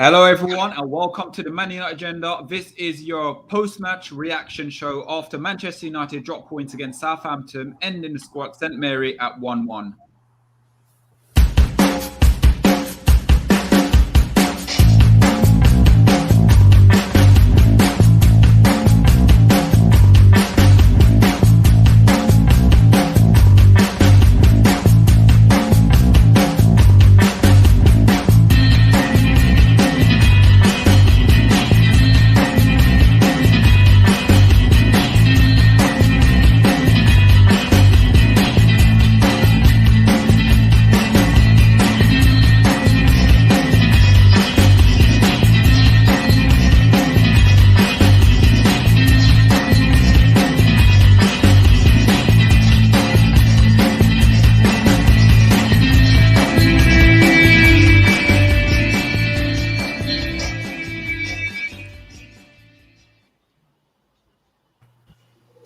Hello, everyone, and welcome to the Man United Agenda. This is your post-match reaction show after Manchester United dropped points against Southampton, ending the score at St Mary at 1-1.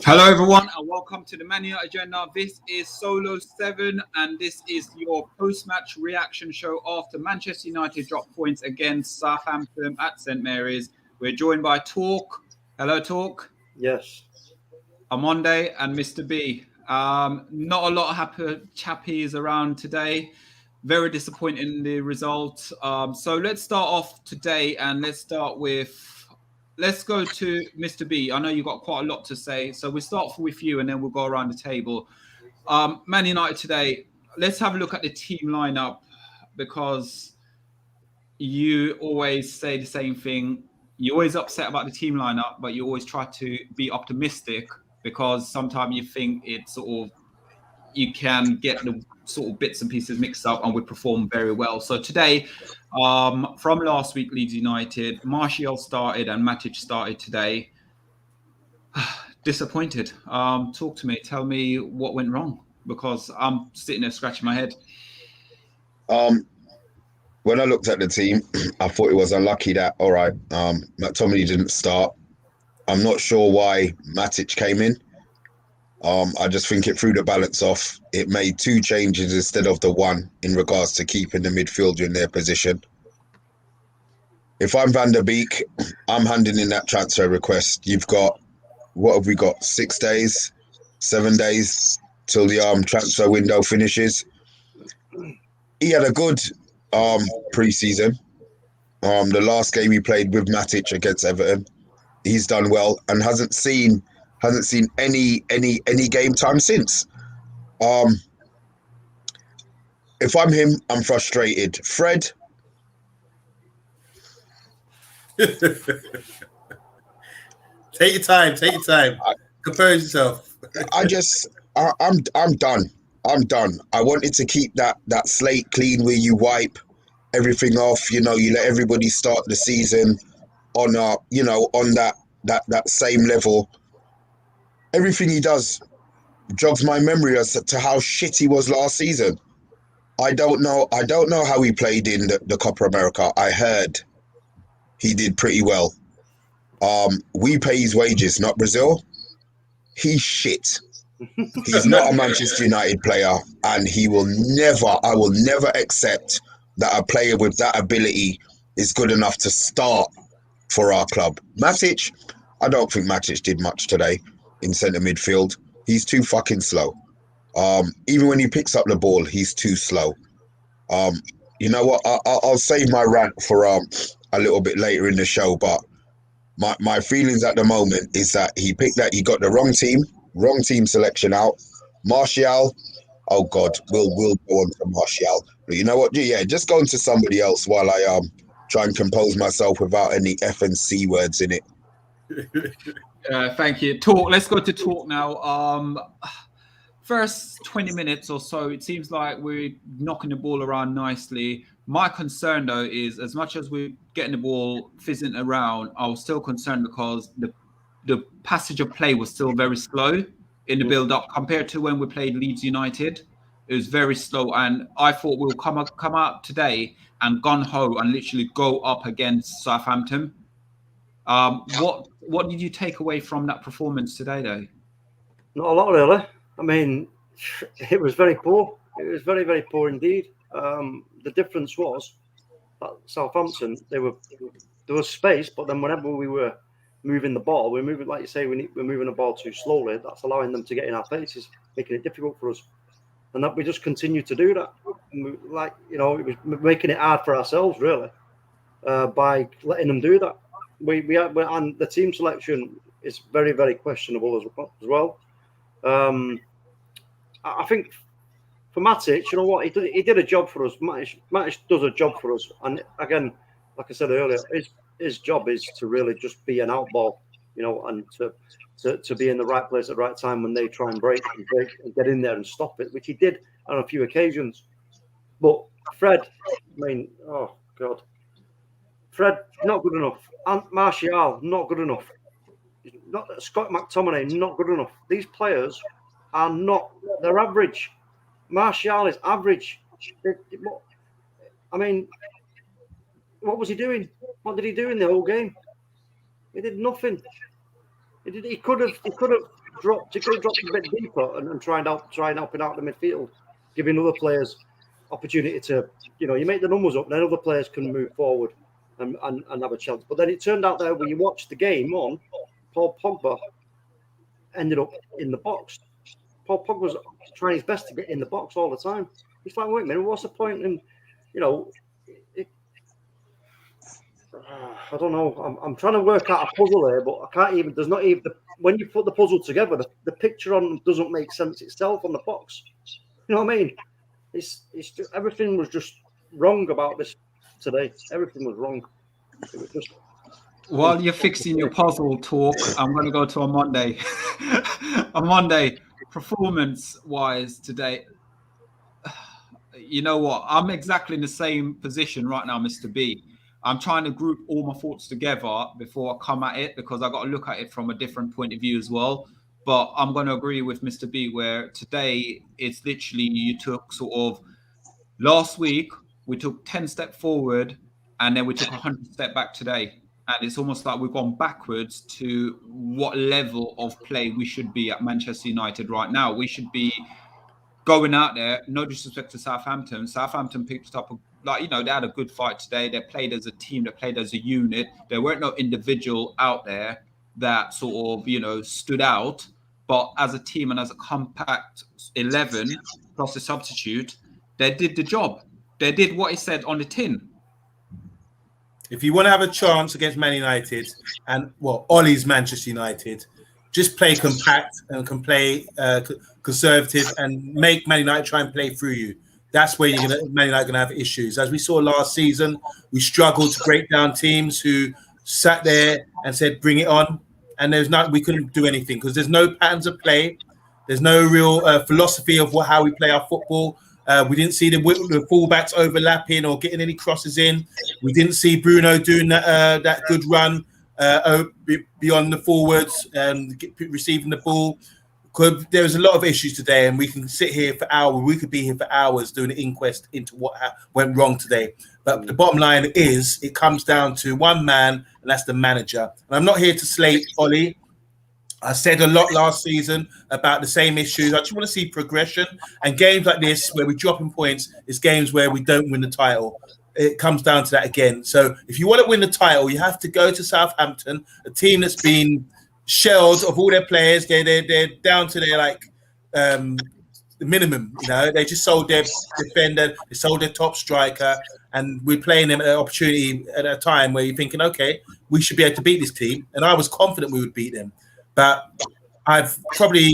Hello, everyone, and welcome to the Man United Agenda. This is Solo 7, and this is your post-match reaction show after Manchester United dropped points against Southampton at St Mary's. We're joined by Talk. Hello, Talk. Yes. Amonde and Mr. B. Not a lot of happy chappies around today. Very disappointing in the result. So let's start off today, and let's go to Mr. B. I know you've got quite a lot to say, so we'll start with you and then we'll go around the table. Man United today, let's have a look at the team lineup, because you always say the same thing. You're always upset about the team lineup, but you always try to be optimistic, because sometimes you think it's you can get the sort of bits and pieces mixed up, and we perform very well. So today, from last week, Leeds United, Martial started and Matic started today. Disappointed. Talk to me. Tell me what went wrong, because I'm sitting there scratching my head. When I looked at the team, I thought it was unlucky that, all right, McTominay didn't start. I'm not sure why Matic came in. I just think it threw the balance off. It made two changes instead of the one in regards to keeping the midfielder in their position. If I'm Van der Beek, I'm handing in that transfer request. You've got, what have we got, 6 days, 7 days till the transfer window finishes. He had a good pre-season. The last game he played with Matic against Everton, he's done well and hasn't seen any game time since. If I'm him, I'm frustrated. Fred. Take your time. Compose yourself. I'm done. I wanted to keep that slate clean where you wipe everything off. You let everybody start the season on on that same level. Everything he does jogs my memory as to how shit he was last season. I don't know how he played in the Copa America. I heard he did pretty well. We pay his wages, not Brazil. He's shit. He's not a Manchester United player, and I will never accept that a player with that ability is good enough to start for our club. Matic, I don't think Matic did much today in centre midfield. He's too fucking slow. Even when he picks up the ball, he's too slow. You know what? I'll save my rant for a little bit later in the show, but my feelings at the moment is that he got the wrong team selection out. Martial, oh God, we'll go on to Martial. But you know what? Yeah, just go on to somebody else while I try and compose myself without any F and C words in it. Thank you. Talk. Let's go to Talk now. First 20 minutes or so, it seems like we're knocking the ball around nicely. My concern, though, is as much as we're getting the ball fizzing around, I was still concerned because the passage of play was still very slow in the build-up compared to when we played Leeds United. It was very slow, and I thought we'll come out today and gun-ho and literally go up against Southampton. What did you take away from that performance today, though? Not a lot, really. I mean, it was very poor. It was very, very poor indeed. The difference was that Southampton, there was space, but then whenever we were moving the ball, we're moving, like you say, we're moving the ball too slowly. That's allowing them to get in our faces, making it difficult for us. And that we just continue to do that. Like, it was making it hard for ourselves, really, by letting them do that. And the team selection is very, very questionable as well. I think for Matic, you know what, he did a job for us. Matic does a job for us, and again, like I said earlier, his job is to really just be an outball, and to be in the right place at the right time when they try and break and get in there and stop it, which he did on a few occasions. But Fred, oh God, Fred not good enough. And Martial not good enough. Scott McTominay not good enough. These players are not. They're average. Martial is average. What was he doing? What did he do in the whole game? He did nothing. He could have dropped a bit deeper and try and help out the midfield, giving other players opportunity to, you make the numbers up, then other players can move forward and have a chance. But then it turned out there when you watched the game on, Paul Pogba ended up in the box. Paul Pogba was trying his best to get in the box all the time. He's like, wait a minute, what's the point in, I don't know. I'm trying to work out a puzzle here, but I can't even. There's not even when you put the puzzle together, the picture on doesn't make sense itself on the box. You know what I mean? It's just, everything was just wrong about this today. Everything was wrong. It was just. While you're fixing your puzzle talk, I'm going to go to a Monday. A Monday, performance-wise today. You know what? I'm exactly in the same position right now, Mr. B. I'm trying to group all my thoughts together before I come at it, because I got to look at it from a different point of view as well. But I'm going to agree with Mr. B, where today it's literally you took sort of last week we took 10 steps forward and then we took 100 steps back today. And it's almost like we've gone backwards to what level of play we should be at Manchester United right now. We should be going out there, no disrespect to Southampton. Southampton picked up, they had a good fight today. They played as a team. They played as a unit. There weren't no individual out there that sort of, stood out. But as a team and as a compact 11 plus a substitute, they did the job. They did what it said on the tin. If you want to have a chance against Man United and, Ollie's Manchester United, just play compact and can play conservative and make Man United try and play through you. That's where Man United going to have issues. As we saw last season, we struggled to break down teams who sat there and said, bring it on. And we couldn't do anything because there's no patterns of play. There's no real philosophy of how we play our football. We didn't see the fullbacks overlapping or getting any crosses in. We didn't see Bruno doing that good run beyond the forwards and receiving the ball. There was a lot of issues today, and we can sit here for hours. We could be here for hours doing an inquest into what went wrong today. But the bottom line is, it comes down to one man, and that's the manager. And I'm not here to slate Ollie. I said a lot last season about the same issues. I just want to see progression. And games like this, where we drop in points, is games where we don't win the title. It comes down to that again. So if you want to win the title, you have to go to Southampton, a team that's been shelled of all their players. They're down to their the minimum. They just sold their defender, they sold their top striker, and we're playing them at an opportunity at a time where you're thinking, okay, we should be able to beat this team. And I was confident we would beat them. But I've probably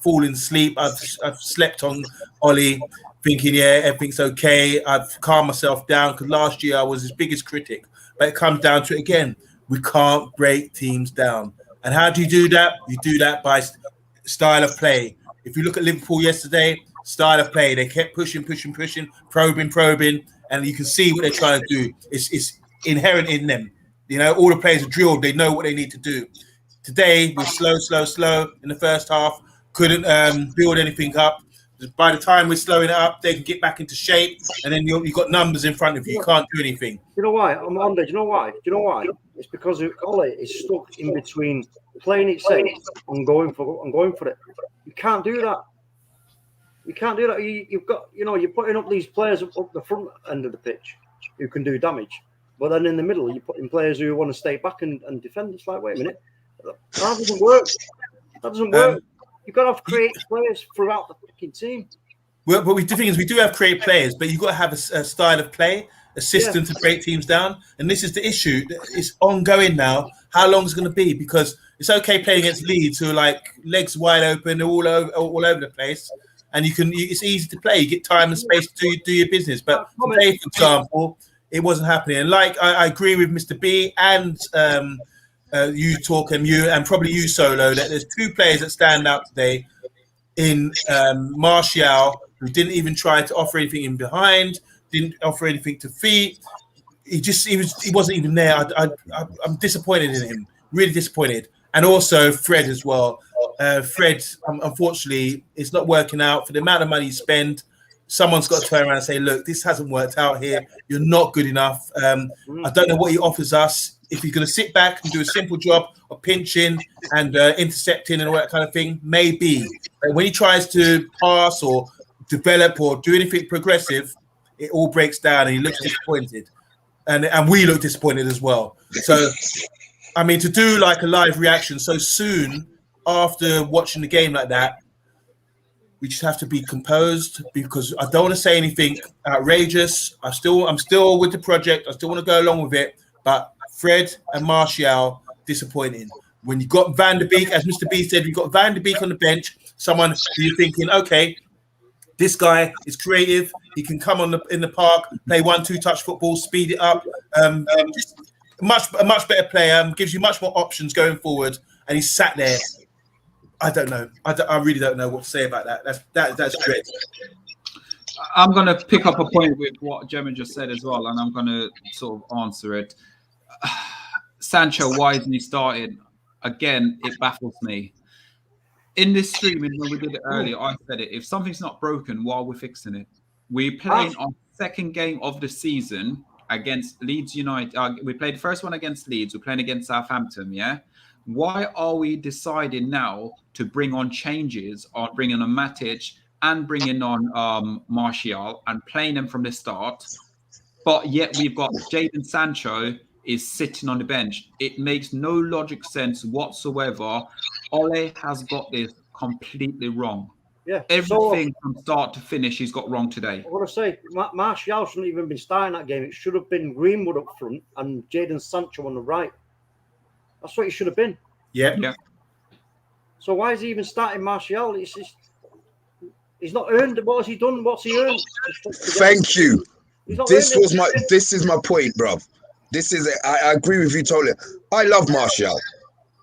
fallen asleep. I've slept on Ollie, thinking, everything's okay. I've calmed myself down because last year I was his biggest critic. But it comes down to it again. We can't break teams down. And how do you do that? You do that by style of play. If you look at Liverpool yesterday, style of play, they kept pushing, probing, and you can see what they're trying to do. It's inherent in them. All the players are drilled. They know what they need to do. Today, we're slow in the first half. Couldn't build anything up. By the time we're slowing it up, they can get back into shape. And then you've got numbers in front of you. You can't do anything. You know why? I'm on there. Do you know why? It's because Ole is stuck in between playing it safe and going for it. You can't do that. You've got, you're putting up these players up the front end of the pitch. who can do damage. But then in the middle, you put in players who want to stay back and defend. It's like, wait a minute, that doesn't work. That doesn't work. You've got to have creative players throughout the fucking team. Well, but the thing is, we do have creative players, but you've got to have a style of play, a system to break teams down. And this is the issue. It's ongoing now. How long is it going to be? Because it's okay playing against Leeds, who are like legs wide open, all over the place. And it's easy to play. You get time and space to do your business. But today, for example, it wasn't happening. And like I agree with Mr. B and you talk and probably you Solo, that there's two players that stand out today in Martial, who didn't even try to offer anything in behind, didn't offer anything to feet. He wasn't even there. I'm disappointed in him, really disappointed. And also Fred as well. Fred, unfortunately, it's not working out for the amount of money you spend. Someone's got to turn around and say, look, this hasn't worked out here. You're not good enough. I don't know what he offers us. If he's going to sit back and do a simple job of pinching and intercepting and all that kind of thing, maybe. But when he tries to pass or develop or do anything progressive, it all breaks down and he looks disappointed. And we look disappointed as well. So, I mean, to do like a live reaction so soon after watching the game like that, we just have to be composed, because I don't want to say anything outrageous. I'm still with the project. I still want to go along with it. But Fred and Martial, disappointing. When you got Van der Beek, as Mr. B said, we got Van der Beek on the bench, someone who you're thinking, okay, this guy is creative. He can come in the park, play 1-2 touch football, speed it up. Just a much better player, gives you much more options going forward. And he's sat there. I don't know. I really don't know what to say about that. That's dread. I'm going to pick up a point with what Gemma just said as well, and I'm going to sort of answer it. Sancho, why isn't he started? Again, it baffles me. In this streaming, when we did it earlier, I said it. If something's not broken, why are we fixing it? We're playing our second game of the season against Leeds United. We played the first one against Leeds. We're playing against Southampton, yeah? Why are we deciding now to bring on changes, on bringing on Matic and bringing on Martial and playing them from the start? But yet we've got Jadon Sancho is sitting on the bench. It makes no logic sense whatsoever. Ole has got this completely wrong. Yeah, everything from start to finish he's got wrong today. I want to say Martial shouldn't even been starting that game. It should have been Greenwood up front and Jadon Sancho on the right. That's what he should have been. Yeah. So why is he even starting Martial? He's not earned. What has he done? What's he earned? Thank you. This is my point, bro. I agree with you totally. I love Martial,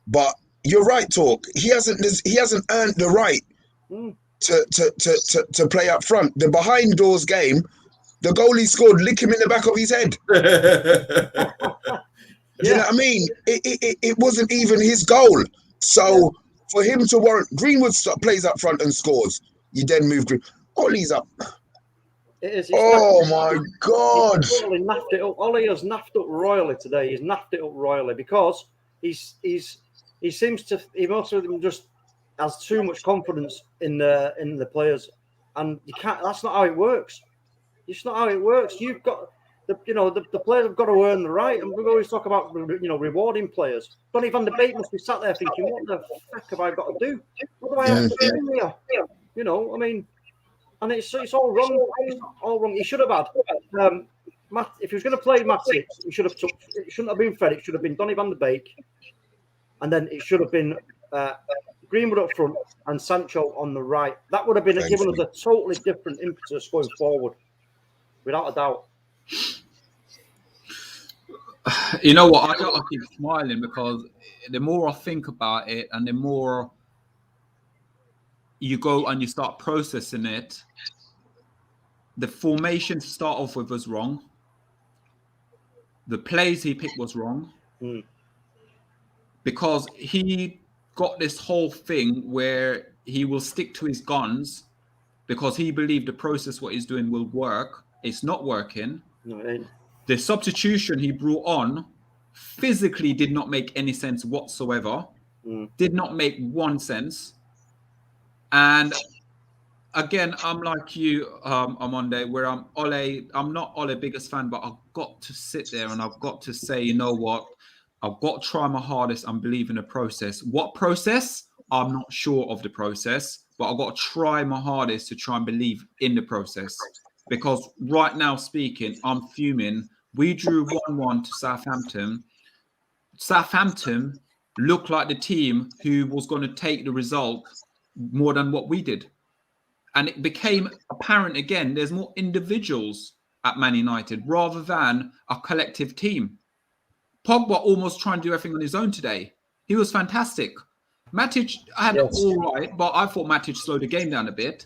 but you're right, Talk. He hasn't earned the right to play up front. The behind doors game, the goal he scored, lick him in the back of his head. You know what I mean? It wasn't even his goal. So for him to warrant, Greenwood plays up front and scores. You then move Green. Ollie's up. Oh my God! He's naffed it up. Ollie has naffed up royally today. He's naffed it up royally because he seems to. He most of them just has too much confidence in the players, and you can't. That's not how it works. It's not how it works. You've got the players have got to earn the right, and we always talk about rewarding players. Donny van de Beek must be sat there thinking, "What the fuck have I got to do? What do I have to do here?" I mean. And it's all wrong. It's all wrong. He should have had if he was going to play Matic, he should have took. It shouldn't have been Fred. It should have been Donny van de Beek, and then it should have been Greenwood up front and Sancho on the right. That would have been given us a totally different impetus going forward, without a doubt. You know what? I keep smiling because the more I think about it, and the more you go and you start processing it, the formation to start off with was wrong. The plays he picked was wrong. Because he got this whole thing where he will stick to his guns because he believed the process, what he's doing, will work. It's not working. No, it ain't. The substitution he brought on physically did not make any sense whatsoever. Did not make one sense. And again, I'm like you, Amonde, where I'm not Ole biggest fan, but I've got to sit there and I've got to say, you know what? I've got to try my hardest and believe in the process. What process? I'm not sure of the process, but I've got to try my hardest to try and believe in the process. Because right now speaking, I'm fuming. We drew 1-1 to Southampton. Southampton looked like the team who was going to take the result more than what we did. And it became apparent again, there's more individuals at Man United rather than a collective team. Pogba almost trying to do everything on his own today. He was fantastic. Matic had all right, but I thought Matic slowed the game down a bit.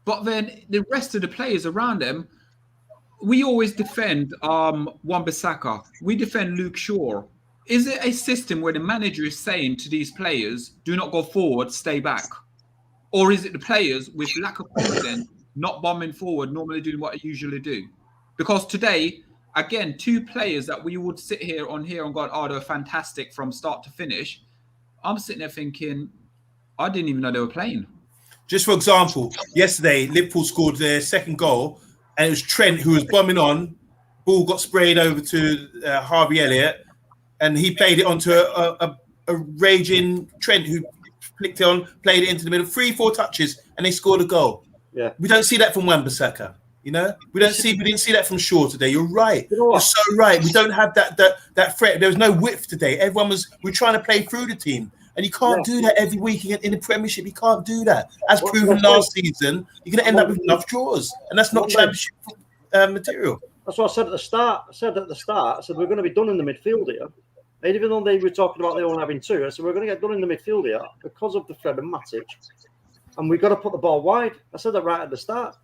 But then the rest of the players around them, we always defend Wan-Bissaka. We defend Luke Shaw. Is it a system where the manager is saying to these players, do not go forward, stay back? Or is it the players with lack of confidence, not bombing forward, normally doing what they usually do? Because today, again, 2 players that we would sit here and go, oh, they're fantastic from start to finish. I'm sitting there thinking, I didn't even know they were playing. Just for example, yesterday, Liverpool scored their second goal, and it was Trent who was bombing on. Ball got sprayed over to Harvey Elliott, and he played it onto a raging Trent who flicked it on, played it into the middle, 3-4 touches, and they scored a goal. Yeah, we don't see that from Wan-Bissaka. You know, we didn't see that from Shaw today. You're right. You're so right. We don't have that threat. There was no width today. We're trying to play through the team, and you can't do that every week in the Premiership. You can't do that. As proven last season, you're going to end up with enough draws, and that's not Championship material. That's what I said at the start. I said we're going to be done in the midfield here. And even though they were talking about they only having 2, I said we're going to get done in the midfield here because of the Fred and Matic, and we've got to put the ball wide. I said that right at the start.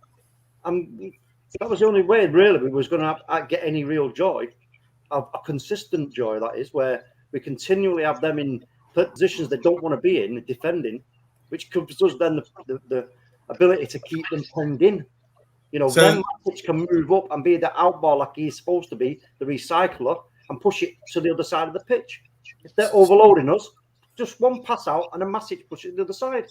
And that was the only way, really, we was going to get any real joy, a consistent joy, that is, where we continually have them in positions they don't want to be in, defending, which gives us then the ability to keep them penned in. You know, then Matic can move up and be the outball like he's supposed to be, the recycler, and push it to the other side of the pitch. If they're overloading us, just one pass out and a Matic push it to the other side.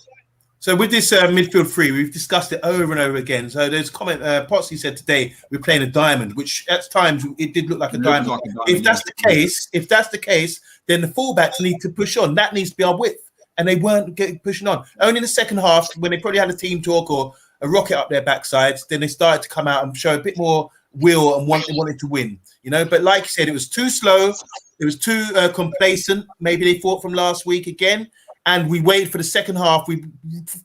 So with this midfield 3, we've discussed it over and over again. So there's a comment, Potsy said today, we're playing a diamond, which at times it did look like a diamond. Like a diamond. If that's the case, then the fullbacks need to push on. That needs to be our width. And they weren't pushing on. Only in the second half, when they probably had a team talk or a rocket up their backsides, then they started to come out and show a bit more will and wanted to win. You know, but like you said, it was too slow. It was too complacent. Maybe they thought from last week again. And we waited for the second half.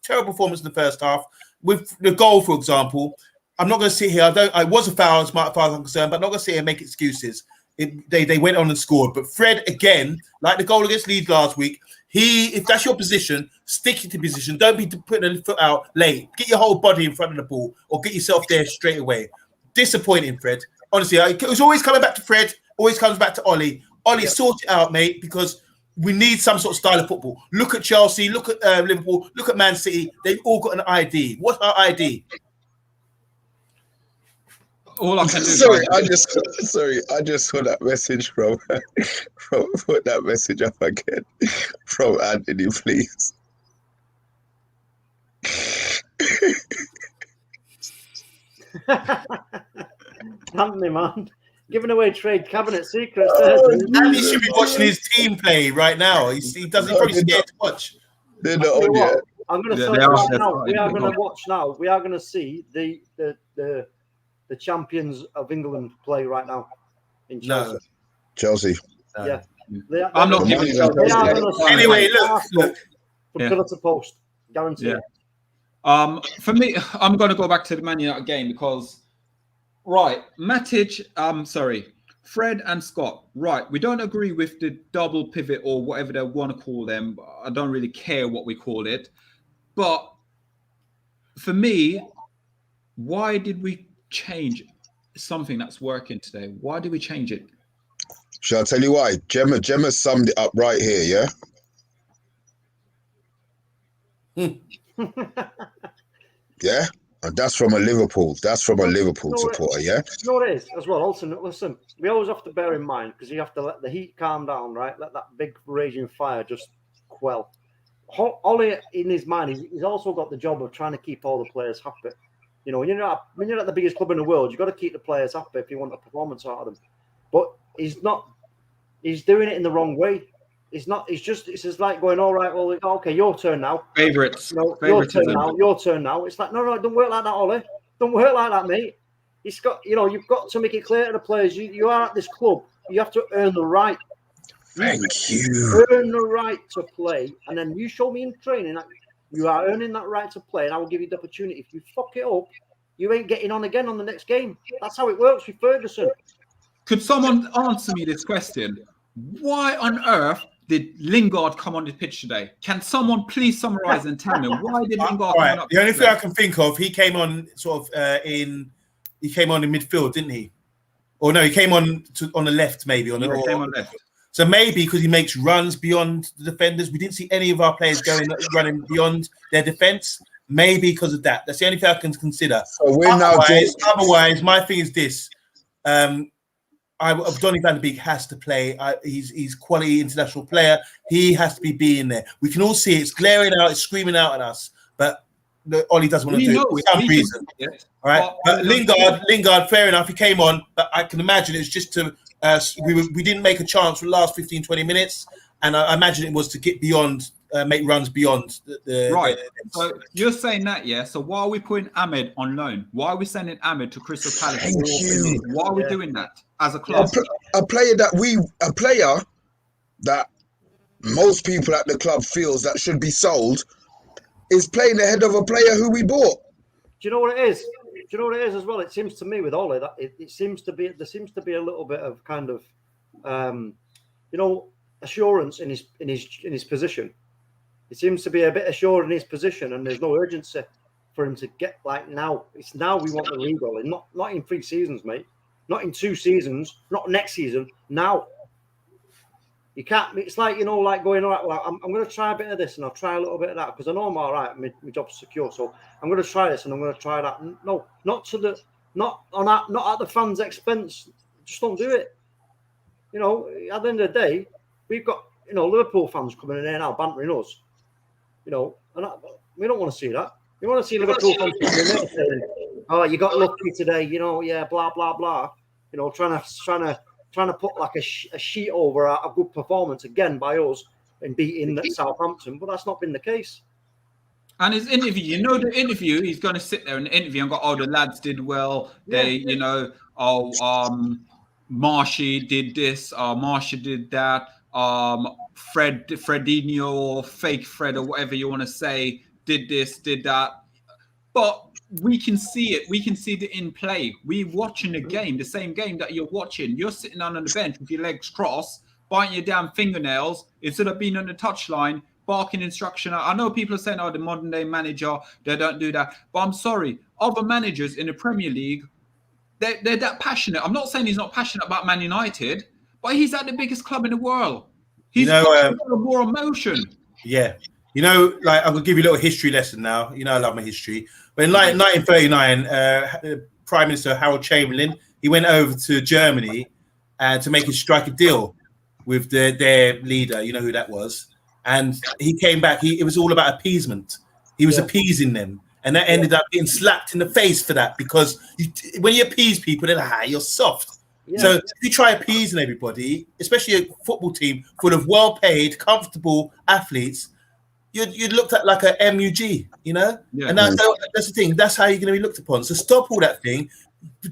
Terrible performance in the first half. With the goal, for example, I'm not going to sit here. I was a foul as far as I'm concerned, but I'm not going to sit here and make excuses. They went on and scored. But Fred, again, like the goal against Leeds last week, if that's your position, stick to position. Don't be putting a foot out late. Get your whole body in front of the ball or get yourself there straight away. Disappointing, Fred. Honestly, it was always coming back to Fred, always comes back to Ollie. Ollie, sort it out, mate, because we need some sort of style of football. Look at Chelsea, look at Liverpool, look at Man City. They've all got an ID. What's our ID? All I can do. I just saw that message from put that message up again from Anthony, please. Anthony, man. Giving away trade cabinet secrets. Andy should be watching his team play right now. He doesn't probably scared to watch. They're not on yet. I'm going to tell you right now. We are going to watch now. We are going to see the champions of England play right now in Chelsea. No. Chelsea. Yeah. I'm not giving Anyway, look. From pillar to post, guaranteed. Yeah. For me, I'm going to go back to the Man United game because, right, Fred and Scott, right, we don't agree with the double pivot or whatever they want to call them. I don't really care what we call it. But for me, why did we change something that's working today? Why did we change it? Shall I tell you why? Gemma summed it up right here, yeah? Yeah? And that's from a Liverpool supporter, yeah? You know what it is as well? Also, listen, we always have to bear in mind, because you have to let the heat calm down, right? Let that big raging fire just quell. Ollie, in his mind, he's also got the job of trying to keep all the players happy. You know, when you're at the biggest club in the world, you've got to keep the players happy if you want a performance out of them. But he's not. He's doing it in the wrong way. It's just like going, all right, well, okay, your turn now. Favourites. You know, your turn now. It's like, no, don't work like that, Ollie. Don't work like that, mate. You've got to make it clear to the players, you are at this club. You have to earn the right. Thank you. Earn the right to play, and then you show me in training that you are earning that right to play, and I will give you the opportunity. If you fuck it up, you ain't getting on again on the next game. That's how it works with Ferguson. Could someone answer me this question? Why on earth did Lingard come on the pitch today? Can someone please summarise and tell me why did Lingard come on? The only thing I can think of, he came on in midfield, didn't he? Or no, he came on the left, maybe on the left. So maybe because he makes runs beyond the defenders, we didn't see any of our players running beyond their defence. Maybe because of that. That's the only thing I can consider. So we're otherwise, my thing is this. Donny van de Beek has to play. He's quality international player. He has to be in there. We can all see it. It's glaring out. It's screaming out at us. But Ollie doesn't want to do it for some reason. Yes. All right. But Lingard, fair enough. He came on. But I can imagine it's just to we didn't make a chance for the last 15, 20 minutes. And I imagine it was to get beyond, make runs beyond the right. So you're saying that, yeah? So why are we putting Ahmed on loan? Why are we sending Ahmed to Crystal Palace? Why are we doing that as a club? A player that most people at the club feels that should be sold is playing ahead of a player who we bought. Do you know what it is? Do you know what it is as well? It seems to me with Ollie that there seems to be a little bit of kind of assurance in his position. It seems to be a bit assured in his position, and there's no urgency for him to get like now. It's now we want the rebuild, not in 3 seasons, mate. Not in 2 seasons, not next season. Now. You can't. It's like like going, all right. Well, I'm going to try a bit of this and I'll try a little bit of that because I know I'm all right. My job's secure, so I'm going to try this and I'm going to try that. No, not at the fans' expense. Just don't do it. At the end of the day, we've got Liverpool fans coming in here now bantering us. And we don't want to see that. We want to see Liverpool fans coming in here saying, "Oh, you got lucky today." Yeah, blah blah blah. Trying to put like a sheet over a good performance again by us and beating Southampton, but that's not been the case. And his interview, the interview, he's going to sit there in the interview and go, "Oh, the lads did well. They, Marshy did this, Marshy did that, Fredinho or fake Fred or whatever you want to say did this, did that." But we can see it. We can see it in play. We're watching the game, the same game that you're watching. You're sitting down on the bench with your legs crossed, biting your damn fingernails instead of being on the touchline, barking instruction. I know people are saying, "Oh, the modern day manager, they don't do that." But I'm sorry, other managers in the Premier League, they're that passionate. I'm not saying he's not passionate about Man United, but he's at the biggest club in the world. He's got more emotion. Yeah. I'm going to give you a little history lesson now. I love my history. But in 1939, Prime Minister Harold Chamberlain, he went over to Germany to strike a deal with their leader. You know who that was. And he came back. It was all about appeasement. He was appeasing them. And that ended up getting slapped in the face for that because when you appease people, they're like, "You're soft." Yeah. So if you try appeasing everybody, especially a football team full of well-paid, comfortable athletes, you're looked at like a MUG, Yeah. And that's the thing. That's how you're going to be looked upon. So stop all that thing.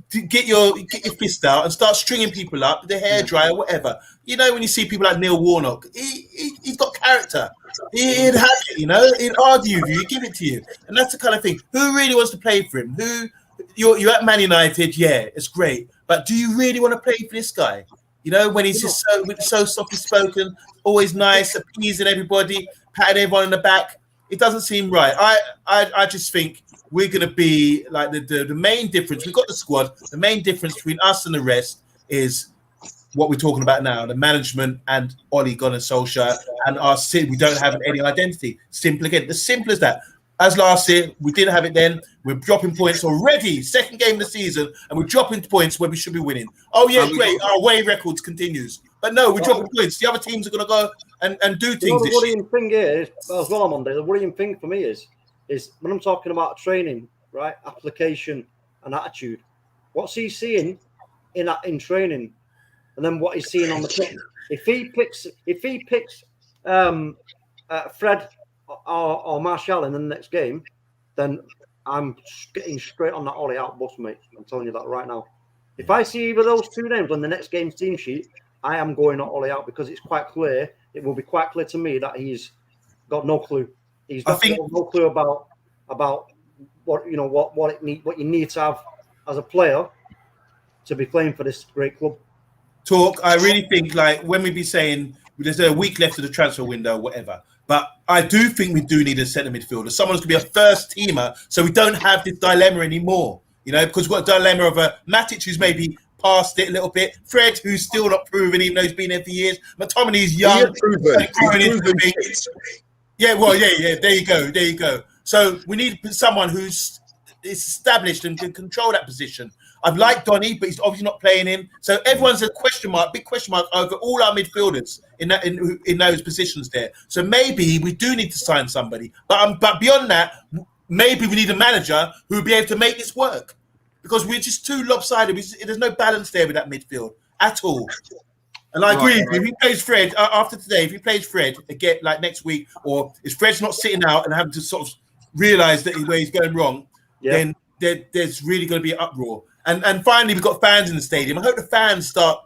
Get your fist out and start stringing people up with the hairdryer, whatever. When you see people like Neil Warnock, he's got character. He'd have it, he'd argue with you, he'd give it to you. And that's the kind of thing. Who really wants to play for him? You're at Man United, yeah, it's great. But do you really want to play for this guy? When he's just so softly spoken, always nice, appeasing everybody, patting everyone in the back. It doesn't seem right. I just think we're going to be like the main difference. We've got the squad. The main difference between us and the rest is what we're talking about now, the management and Ole Gunnar Solskjaer and our city. We don't have any identity. Simple as that. As last year, we didn't have it then. We're dropping points already. Second game of the season, and we're dropping points where we should be winning. Oh, yeah, great. Our away records continues. But no, we're dropping points. The other teams are going to go and do things. The worrying thing is, as well, Monday, the worrying thing for me is when I'm talking about training right? Application and attitude. What's he seeing in training, and then what he's seeing on the pitch? If he picks Fred or Martial in the next game, then I'm getting straight on that Ollie out bus, mate. I'm telling you that right now. If I see either of those two names on the next game's team sheet, I am going on Ollie out, because it's quite clear. It will be quite clear to me that he's got no clue. He's got no clue about what you need to have as a player to be playing for this great club. I really think, like, when we be saying there's a week left of the transfer window, whatever. But I do think we do need a centre midfielder. Someone's going to be a first teamer, so we don't have this dilemma anymore. You know, because we've got a dilemma of a Matic who's maybe past it a little bit, Fred who's still not proven, even though he's been there for years. McTominay's young, yeah. There you go. So we need someone who's established and can control that position. I've liked Donny, but he's obviously not playing him. So everyone's a big question mark over all our midfielders in those positions there. So maybe we do need to sign somebody. But beyond that, maybe we need a manager who will be able to make this work, because we're just too lopsided. There's no balance there with that midfield at all. And I agree with you. If he plays Fred after today, if he plays Fred again, like next week, or if Fred's not sitting out and having to sort of realise that where he's going wrong, then there's really going to be an uproar. And finally, we've got fans in the stadium. I hope the fans start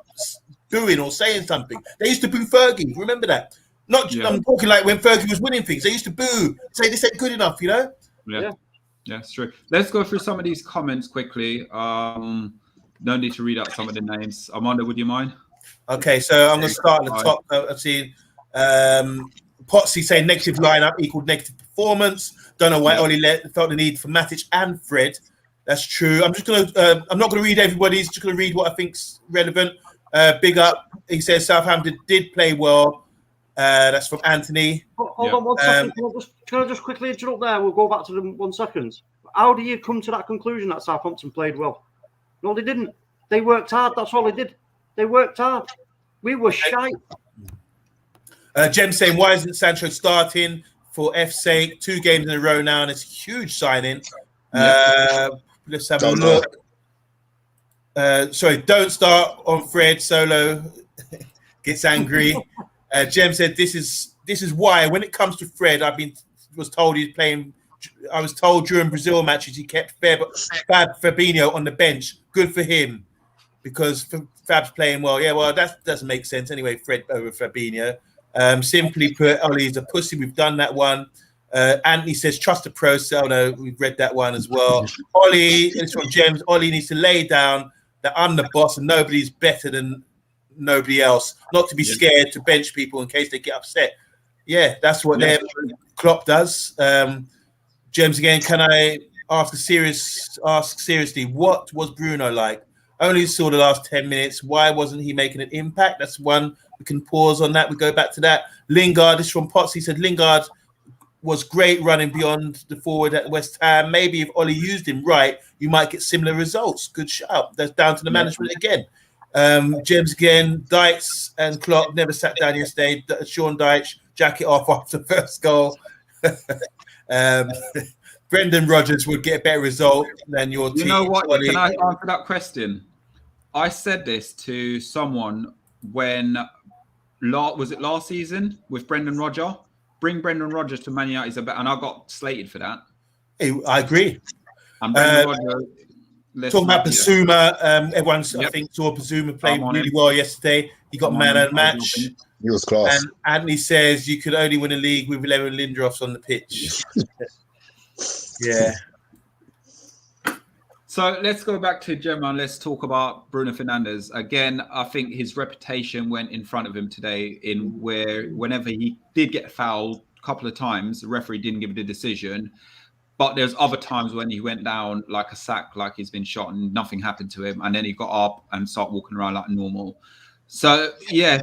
booing or saying something. They used to boo Fergie. Remember that? I'm talking like when Fergie was winning things. They used to boo, say this ain't good enough, you know? Yeah, it's true. Let's go through some of these comments quickly. No need to read out some of the names. Amanda, would you mind? Okay, so I'm going to start at the top. I've seen Potsy saying negative lineup equaled negative performance. Don't know why Ollie felt the need for Matic and Fred. That's true. I'm not going to read everybody's. Just going to read what I think's relevant. Big up. He says Southampton did play well. That's from Anthony. Hold on 1 second. Can I just quickly interrupt there? We'll go back to them 1 second. How do you come to that conclusion that Southampton played well? No, they didn't. They worked hard. That's all they did. They worked hard. We were shy. Jem saying, why isn't Sancho starting for F's sake? 2 games in a row now, and it's a huge signing. Let's have a look. Sorry, don't start on Fred. Solo gets angry. Jem said, "This is why when it comes to Fred, was told he's playing. I was told during Brazil matches he kept Fabinho on the bench. Good for him, because Fab's playing well. Yeah, well that doesn't make sense anyway. Fred over Fabinho. Simply put, Ollie's a pussy. We've done that one." Anthony says, trust the process. Oh, no, we've read that one as well. Ollie, it's from James. Ollie needs to lay down that I'm the boss and nobody's better than nobody else. Not to be scared to bench people in case they get upset. Yeah, that's what Klopp does. James again, can I ask seriously, what was Bruno like? Only saw the last 10 minutes. Why wasn't he making an impact? That's one. We can pause on that. We go back to that. Lingard, this is from Potts. He said, Lingard was great running beyond the forward at West Ham. Maybe if Ollie used him right, you might get similar results. Good shout. That's down to the management again. James again, Deitch and Klopp never sat down yesterday. Sean Deitch, jacket off after the first goal. Brendan Rodgers would get a better result than your team. You know what? Ollie. Can I answer that question? I said this to someone when, was it last season with Brendan Rodgers? Bring Brendan Rodgers to Man United, and I got slated for that. Hey, I agree. And Brendan Rodgers, talking about Basuma, everyone's I think saw Basuma play really well yesterday. He got man of the match. He was class. And Anthony says you could only win a league with 11 Lindrofs on the pitch. Yeah. So let's go back to Gemma and let's talk about Bruno Fernandes. Again, I think his reputation went in front of him today whenever he did get fouled a couple of times, the referee didn't give the decision. But there's other times when he went down like a sack, like he's been shot and nothing happened to him. And then he got up and started walking around like normal. So, yeah,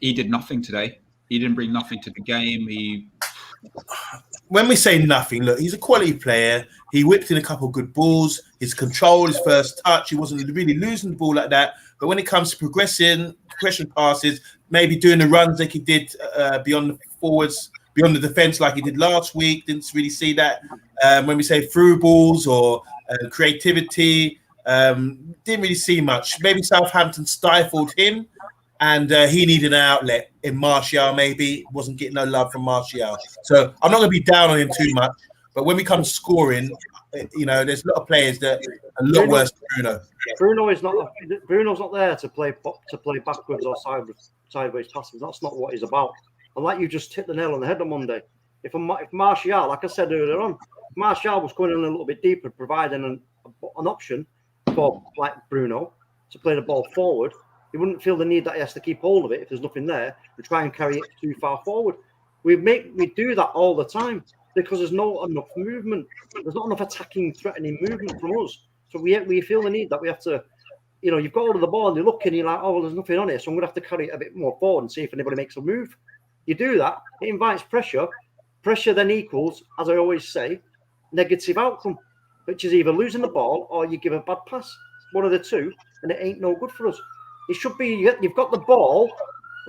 he did nothing today. He didn't bring nothing to the game. When we say nothing, look, he's a quality player. He whipped in a couple of good balls. His control, his first touch, he wasn't really losing the ball like that. But when it comes to progression passes, maybe doing the runs like he did beyond the forwards, beyond the defence like he did last week, didn't really see that. When we say through balls or creativity, didn't really see much. Maybe Southampton stifled him, and he needed an outlet in Martial. Maybe wasn't getting no love from Martial. So I'm not going to be down on him too much. But when we come scoring, there's a lot of players that are a lot worse than Bruno. Bruno's not there to play backwards or sideways passes. That's not what he's about. And like you just hit the nail on the head on Monday. If Martial, like I said earlier on, Martial was going in a little bit deeper, providing an option for like Bruno to play the ball forward, he wouldn't feel the need that he has to keep hold of it if there's nothing there and try and carry it too far forward. We do that all the time because there's not enough movement. There's not enough attacking, threatening movement from us. So we feel the need that we have to, you've got hold of the ball and you're looking, you're like, oh, well, there's nothing on it, so I'm going to have to carry it a bit more forward and see if anybody makes a move. You do that, it invites pressure. Pressure then equals, as I always say, negative outcome, which is either losing the ball or you give a bad pass. One of the two, and it ain't no good for us. It should be, you've got the ball.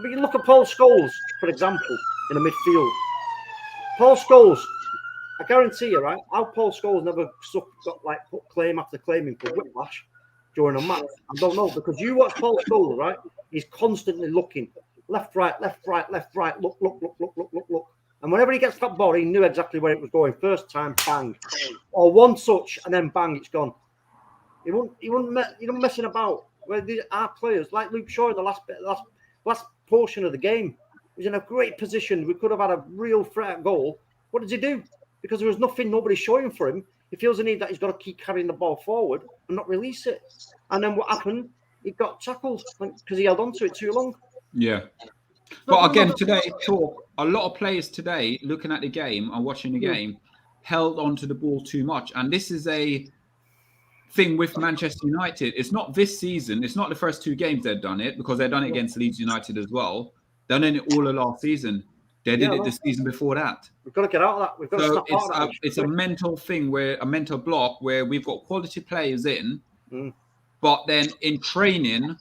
We can look at Paul Scholes, for example, in the midfield. Paul Scholes, I guarantee you, right, how Paul Scholes never put claim after claim for whiplash during a match. I don't know, because you watch Paul Scholes, right? He's constantly looking left, right, look. And whenever he gets that ball, he knew exactly where it was going. First time, bang. Or one touch, and then bang, it's gone. He wasn't messing about. Where our players, like Luke Shaw, the last portion of the game, was in a great position. We could have had a real threat at goal. What did he do? Because there was nobody showing for him. He feels the need that he's got to keep carrying the ball forward and not release it. And then what happened? He got tackled because he held on to it too long. Yeah. But again, today, a lot of players today looking at the game and watching the game held onto the ball too much. And this is a thing with Manchester United. It's not this season. It's not the first two games they've done it, because they've done it against Leeds United as well. They've done it all of last season. They did it the season before that. We've got to get out of that. We've got to snap out of that. It's a mental thing, a mental block where we've got quality players in, but then in training,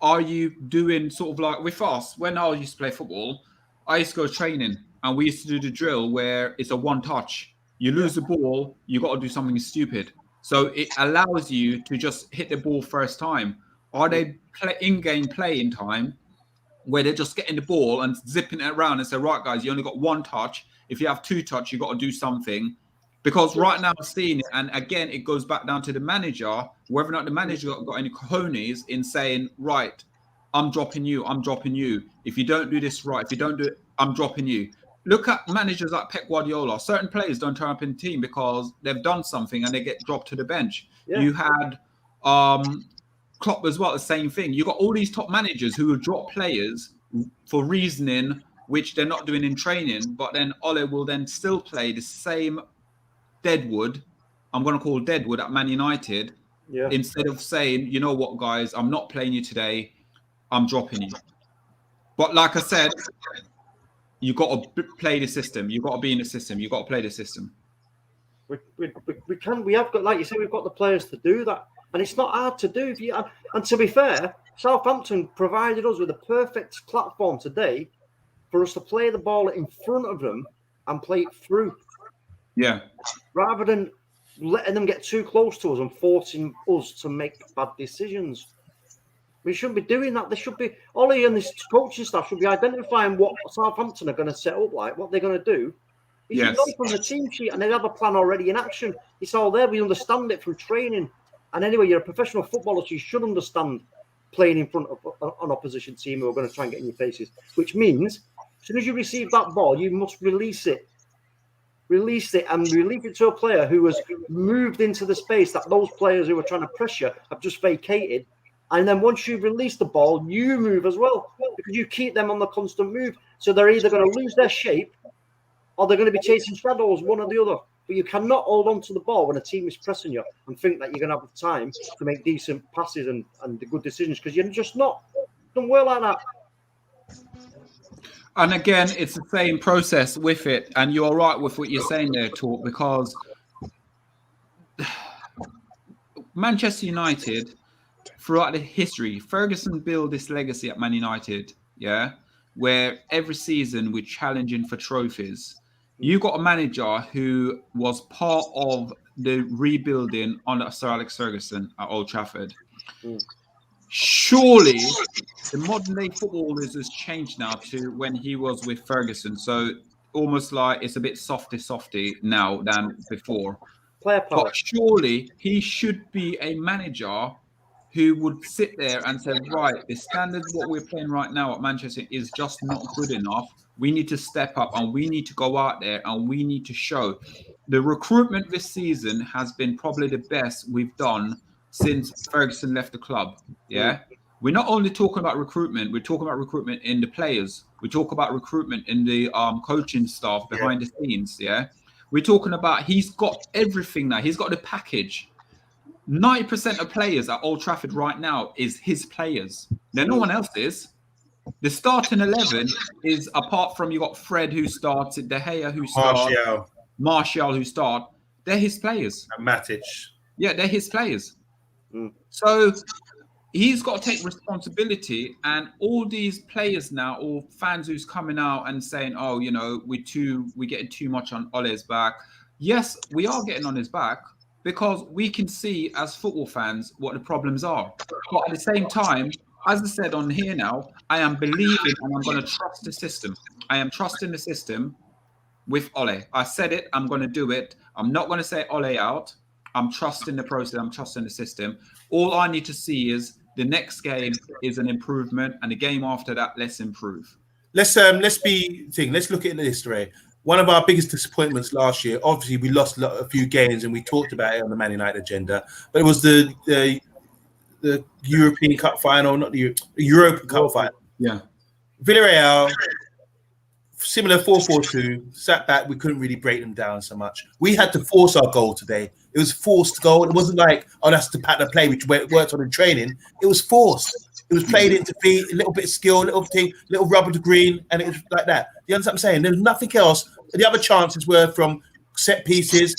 are you doing sort of like with us? When I used to play football, I used to go training and we used to do the drill where it's a one touch. You lose the ball, you got to do something stupid. So it allows you to just hit the ball first time. Are they in-game playing time where they're just getting the ball and zipping it around and say, right, guys, you only got one touch. If you have two touch, you got to do something. Because right now I'm seeing it, and again, it goes back down to the manager, whether or not the manager got any cojones in saying, right, I'm dropping you. If you don't do this right, if you don't do it, I'm dropping you. Look at managers like Pep Guardiola. Certain players don't turn up in the team because they've done something and they get dropped to the bench. Yeah. You had Klopp as well, the same thing. You got all these top managers who will drop players for reasoning which they're not doing in training, but then Ole will then still play the same Deadwood, I'm going to call Deadwood at Man United, instead of saying, you know what, guys, I'm not playing you today, I'm dropping you. But like I said, you got to play the system. You got to be in the system. You got to play the system. We have got, like you said, we've got the players to do that, and it's not hard to do. And to be fair, Southampton provided us with a perfect platform today for us to play the ball in front of them and play it through. Yeah. Rather than letting them get too close to us and forcing us to make bad decisions. We shouldn't be doing that. They should be, Ollie and this coaching staff should be identifying what Southampton are going to set up like, what they're going to do. You should know from the team sheet and they have a plan already in action. It's all there. We understand it from training. And anyway, you're a professional footballer, so you should understand playing in front of an opposition team who are going to try and get in your faces. Which means, as soon as you receive that ball, you must release it. Release it to a player who has moved into the space that those players who are trying to pressure have just vacated. And then once you release the ball, you move as well, because you keep them on the constant move. So they're either going to lose their shape or they're going to be chasing shadows, one or the other. But you cannot hold on to the ball when a team is pressing you and think that you're going to have time to make decent passes and the good decisions, because you're just not. It doesn't work like that. And again, it's the same process with it. And you're right with what you're saying there, Talk, because Manchester United, throughout the history, Ferguson built this legacy at Man United, where every season we're challenging for trophies. You got a manager who was part of the rebuilding under Sir Alex Ferguson at Old Trafford. Surely the modern day footballers has changed now to when he was with Ferguson. So almost like it's a bit softy now than before. Player power. But surely he should be a manager who would sit there and say, right, the standard what we're playing right now at Manchester is just not good enough. We need to step up and we need to go out there and we need to show. The recruitment this season has been probably the best we've done since Ferguson left the club. Yeah. We're not only talking about recruitment, we're talking about recruitment in the players. We talk about recruitment in the coaching staff behind the scenes. Yeah. We're talking about he's got everything now. He's got the package. 90% of players at Old Trafford right now is his players. There no one else is. The starting 11 is, apart from you got Fred who starts, De Gea who starts, Martial who start. They're his players. And Matic. Yeah, they're his players. So he's got to take responsibility, and all these players now, or fans who's coming out and saying, "Oh, you know, we're getting too much on Ole's back." Yes, we are getting on his back because we can see as football fans what the problems are. But at the same time, as I said on here now, I am believing and I'm going to trust the system. I am trusting the system with Ole. I said it. I'm going to do it. I'm not going to say Ole out. I'm trusting the process. I'm trusting the system. All I need to see is the next game is an improvement, and the game after that, let's improve. Let's look at this, Ray. One of our biggest disappointments last year, obviously, we lost a few games, and we talked about it on the Man United agenda. But it was the European Cup final, not the Europa Cup final. Yeah, Villarreal, similar 4-4-2, sat back. We couldn't really break them down so much. We had to force our goal today. It was forced goal. It wasn't like, oh, that's the pattern of play which worked on in training. It was forced. It was played into feet, a little bit of skill, a little thing, little rubber to green, and it was like that. You understand what I'm saying? There's nothing else. The other chances were from set pieces,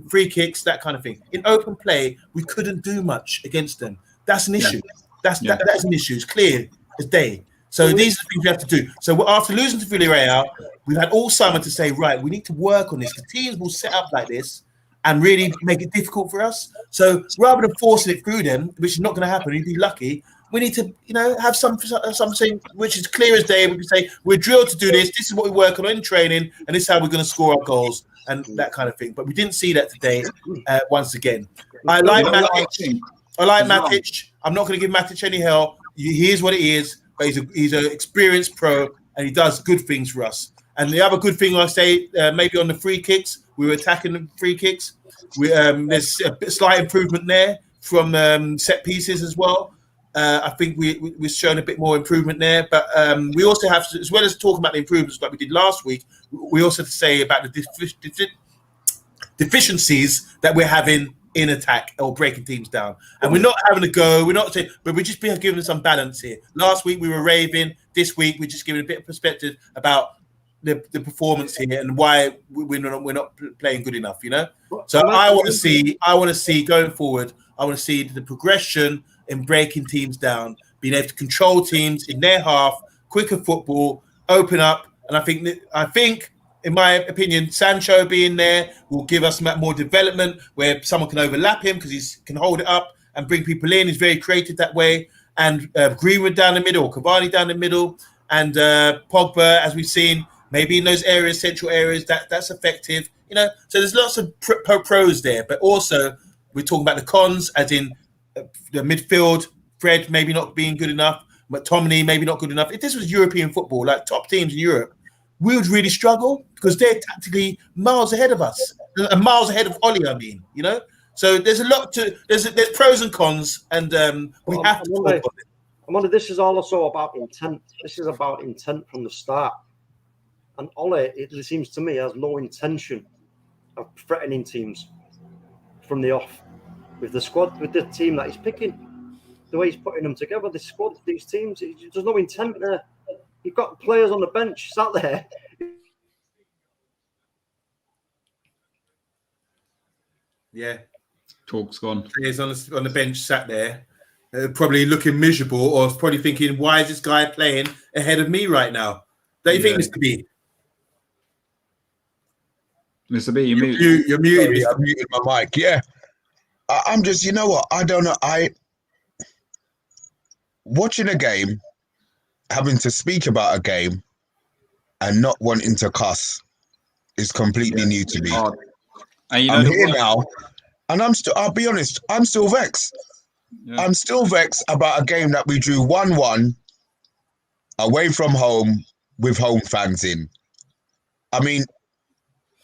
free kicks, that kind of thing. In open play, we couldn't do much against them. That's an issue. That's an issue. It's clear as day. So these are the things we have to do. So after losing to Villarreal, we've had all summer to say, right, we need to work on this. The teams will set up like this and really make it difficult for us. So rather than forcing it through them, which is not going to happen, you'd be lucky. We need to, have something which is clear as day. We can say we're drilled to do this. This is what we work on in training, and this is how we're going to score our goals and that kind of thing. But we didn't see that today. Once again, I like Matic. I'm not going to give Matic any hell. He is what he is, but he's an experienced pro, and he does good things for us. And the other good thing I say, maybe on the free kicks, we were attacking the free kicks. There's a slight improvement there from set pieces as well. I think we've shown a bit more improvement there, but we also have to, as well as talking about the improvements like we did last week, we also have to say about the deficiencies that we're having in attack or breaking teams down. And we're not having a go. We're not saying, but we're just being given some balance here. Last week we were raving. This week we're just giving a bit of perspective about the performance here and why we're not playing good enough. So I want to see going forward. I want to see the progression in breaking teams down, being able to control teams in their half, quicker football, open up. And I think, in my opinion, Sancho being there will give us more development where someone can overlap him because he can hold it up and bring people in. He's very creative that way. And Greenwood down the middle, Cavani down the middle, and Pogba, as we've seen, maybe in those areas, central areas, that's effective. So there's lots of pros there, but also we're talking about the cons, as in the midfield, Fred maybe not being good enough, McTominay maybe not good enough. If this was European football, like top teams in Europe, we would really struggle because they're tactically miles ahead of us, and miles ahead of Oli, I mean, So there's a lot there's pros and cons, and we have to talk about it. Amanda, this is also about intent. This is about intent from the start. And Ole, it seems to me, has no intention of threatening teams from the off with the squad, with the team that he's picking, the way he's putting them together, this squad, these teams. There's no intent there. You've got players on the bench sat there. Yeah. Talk's gone. Players on the bench sat there, probably looking miserable, or probably thinking, why is this guy playing ahead of me right now? Don't you think, Mr. B? Mr. B, you're muted. You're muted. Sorry, Mr. I muted my mic. Yeah, I'm just, you know what? I don't know. Watching a game, having to speak about a game, and not wanting to cuss is completely new to me. Hard. And you know I'm the here worst- now, and I'll be honest, I'm still vexed. Yeah. I'm still vexed about a game that we drew 1-1 away from home with home fans in. I mean,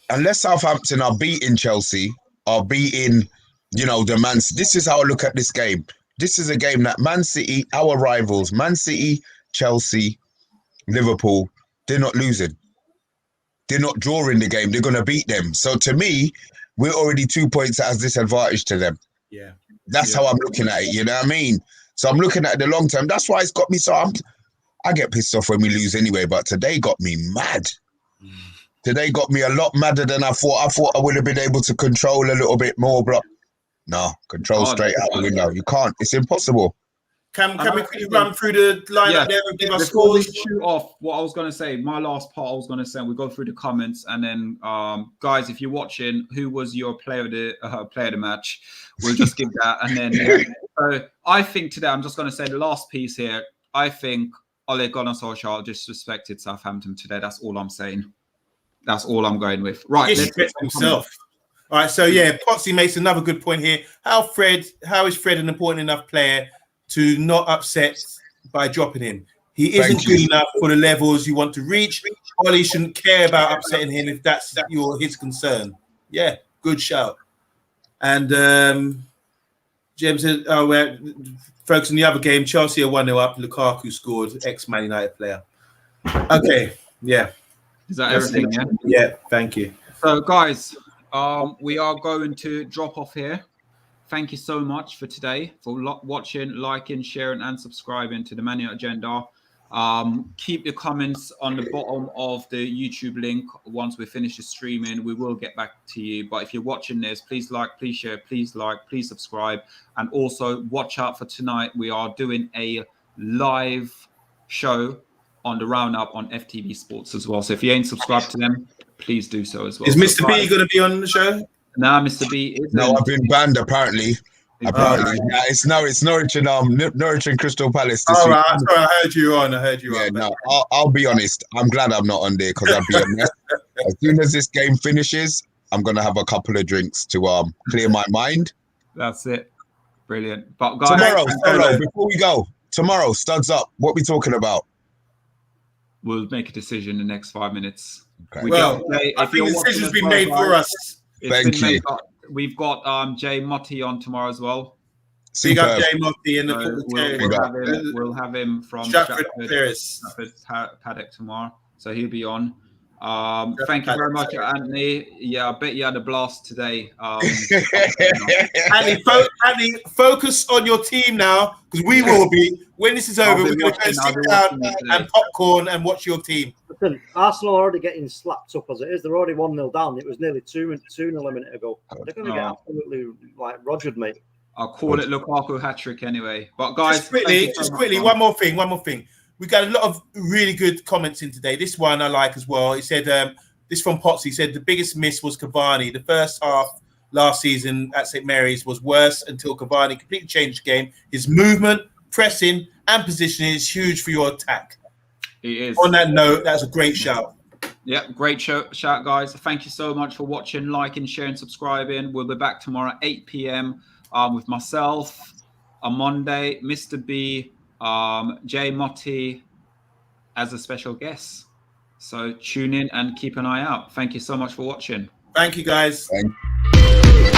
unless Southampton are beating Chelsea or beating, the Man City, this is how I look at this game. This is a game that Man City, our rivals, Man City, Chelsea, Liverpool, they're not losing. They're not drawing the game. They're going to beat them. So to me, we're already 2 points at a disadvantage to them. Yeah. That's how I'm looking at it. You know what I mean? So I'm looking at the long term. That's why it's got me. So I get pissed off when we lose anyway. But today got me mad. Today got me a lot madder than I thought. I thought I would have been able to control a little bit more, but no, control straight out the window. You can't. It's impossible. Can we quickly run through the lineup there and give us Before we scores? shoot off, what I was going to say, my last part I was going to say, we go through the comments, and then, guys, if you're watching, who was your player of the match? We'll just give that, and then. So I think today, I'm just going to say the last piece here. I think Ole Gunnar Solskjaer disrespected Southampton today. That's all I'm saying. That's all I'm going with. Right, Disrespect himself. All right, so yeah, Potsy makes another good point here. How is Fred an important enough player to not upset by dropping him? He isn't good enough for the levels you want to reach. Ollie shouldn't care about upsetting him if that's his concern. Yeah, good shout. And James said, we're focusing on the other game. Chelsea are 1-0 up. Lukaku scored, ex-Man United player. Okay, yeah. Is that everything? Yeah. Yeah, thank you. So, guys, we are going to drop off here. Thank you so much for today, for watching, liking, sharing, and subscribing to the Man United Agenda. Keep your comments on the bottom of the YouTube link. Once we finish the streaming, we will get back to you. But if you're watching this, please like, please share, please subscribe. And also watch out for tonight. We are doing a live show on the Roundup on FTV Sports as well. So if you ain't subscribed to them, please do so as well. Is Mr. B going to be on the show? Nah, Mr. B isn't. No, I've been banned apparently. Apparently, it's Norwich and Crystal Palace this week. Right, sorry, I heard you on. Yeah, no, I'll be honest. I'm glad I'm not on there because I'd be a mess. As soon as this game finishes, I'm gonna have a couple of drinks to clear my mind. That's it. Brilliant. But guys, tomorrow, before we go, Studs Up. What we talking about? We'll make a decision in the next 5 minutes. Okay. I think the decision's been made for us. Thank you. We've got Jay Motti on tomorrow as well. Big up Jay Motti in the we'll have him from Stratford Paddock tomorrow, so he'll be on. Thank you very much, Anthony. Yeah, I bet you had a blast today. Anthony, focus on your team now, because we will be. When this is over, we're going to go sit down and popcorn and watch your team. Listen, Arsenal are already getting slapped up as it is. They're already 1-0 down. It was nearly 2-0 a minute ago. They're going to get absolutely rogered, mate. I'll call it Lukaku hat-trick anyway. But guys, just quickly, one more thing. We got a lot of really good comments in today. This one I like as well. He said, this from Potts. He said the biggest miss was Cavani. The first half last season at St. Mary's was worse until Cavani completely changed the game. His movement, pressing, and positioning is huge for your attack. It is. On that note, that's a great shout. Yeah, great shout, guys. Thank you so much for watching, liking, sharing, subscribing. We'll be back tomorrow at 8 p.m. With myself, on Monday, Mr. B, Jay Motti as a special guest. So tune in and keep an eye out. Thank you so much for watching. Thank you, guys. Thank you.